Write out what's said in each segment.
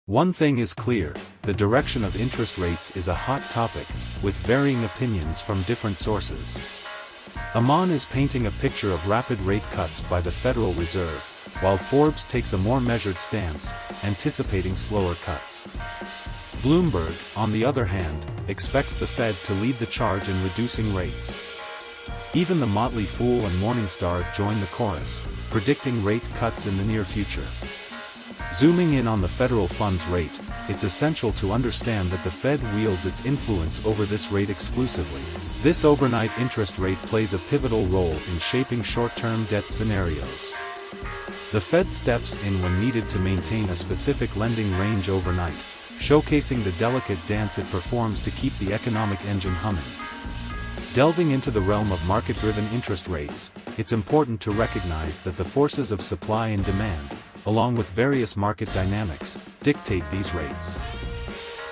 One thing is clear, the direction of interest rates is a hot topic, with varying opinions from different sources. Aman is painting a picture of rapid rate cuts by the Federal Reserve, while Forbes takes a more measured stance, anticipating slower cuts. Bloomberg, on the other hand, expects the Fed to lead the charge in reducing rates. Even the Motley Fool and Morningstar join the chorus, predicting rate cuts in the near future. Zooming in on the federal funds rate, it's essential to understand that the Fed wields its influence over this rate exclusively. This overnight interest rate plays a pivotal role in shaping short-term debt scenarios. The Fed steps in when needed to maintain a specific lending range overnight, showcasing the delicate dance it performs to keep the economic engine humming. Delving into the realm of market-driven interest rates, it's important to recognize that the forces of supply and demand, along with various market dynamics, dictate these rates.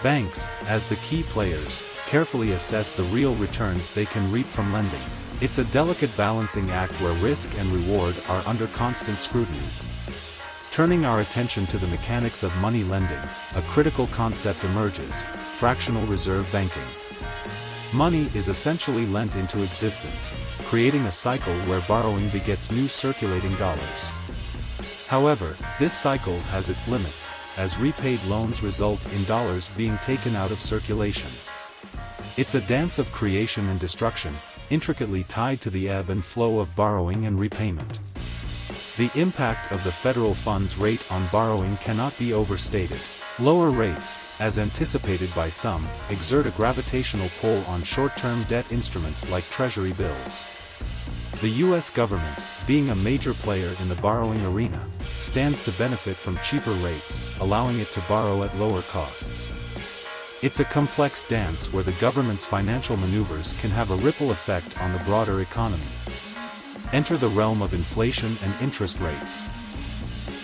Banks, as the key players, carefully assess the real returns they can reap from lending. It's a delicate balancing act where risk and reward are under constant scrutiny. Turning our attention to the mechanics of money lending, a critical concept emerges: fractional reserve banking. Money is essentially lent into existence, creating a cycle where borrowing begets new circulating dollars. However, this cycle has its limits, as repaid loans result in dollars being taken out of circulation. It's a dance of creation and destruction, intricately tied to the ebb and flow of borrowing and repayment. The impact of the federal funds rate on borrowing cannot be overstated. Lower rates, as anticipated by some, exert a gravitational pull on short-term debt instruments like Treasury bills. The U.S. government, being a major player in the borrowing arena, stands to benefit from cheaper rates, allowing it to borrow at lower costs. It's a complex dance where the government's financial maneuvers can have a ripple effect on the broader economy. Enter the realm of inflation and interest rates.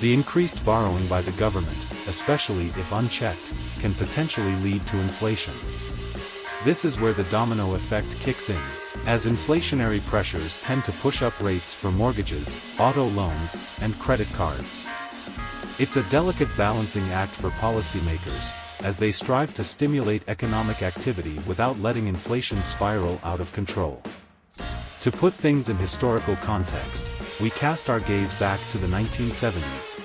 The increased borrowing by the government, especially if unchecked, can potentially lead to inflation. This is where the domino effect kicks in, as inflationary pressures tend to push up rates for mortgages, auto loans, and credit cards. It's a delicate balancing act for policymakers, as they strive to stimulate economic activity without letting inflation spiral out of control. To put things in historical context, we cast our gaze back to the 1970s.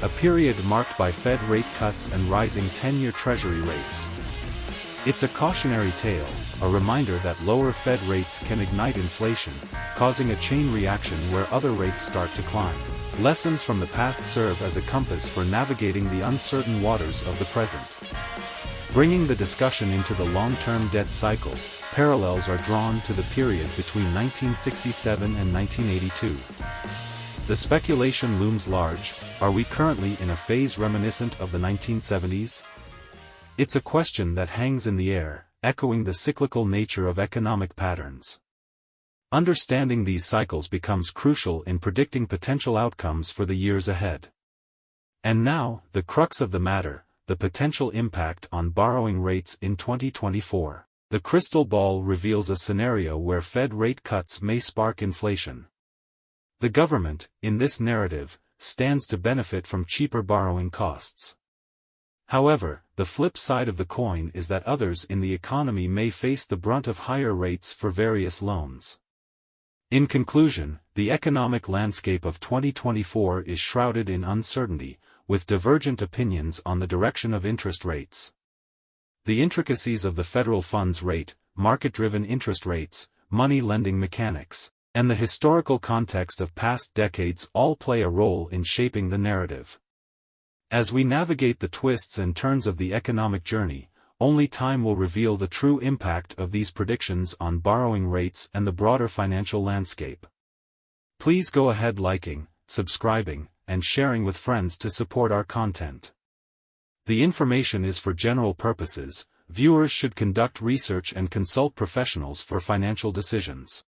A period marked by Fed rate cuts and rising 10-year Treasury rates. It's a cautionary tale, a reminder that lower Fed rates can ignite inflation, causing a chain reaction where other rates start to climb. Lessons from the past serve as a compass for navigating the uncertain waters of the present. Bringing the discussion into the long-term debt cycle, parallels are drawn to the period between 1967 and 1982. The speculation looms large: are we currently in a phase reminiscent of the 1970s? It's a question that hangs in the air, echoing the cyclical nature of economic patterns. Understanding these cycles becomes crucial in predicting potential outcomes for the years ahead. And now, the crux of the matter, the potential impact on borrowing rates in 2024. The crystal ball reveals a scenario where Fed rate cuts may spark inflation. The government, in this narrative, stands to benefit from cheaper borrowing costs. However, the flip side of the coin is that others in the economy may face the brunt of higher rates for various loans. In conclusion, the economic landscape of 2024 is shrouded in uncertainty, with divergent opinions on the direction of interest rates. The intricacies of the federal funds rate, market-driven interest rates, money lending mechanics, and the historical context of past decades all play a role in shaping the narrative. As we navigate the twists and turns of the economic journey, only time will reveal the true impact of these predictions on borrowing rates and the broader financial landscape. Please go ahead liking, subscribing, and sharing with friends to support our content. The information is for general purposes. Viewers should conduct research and consult professionals for financial decisions.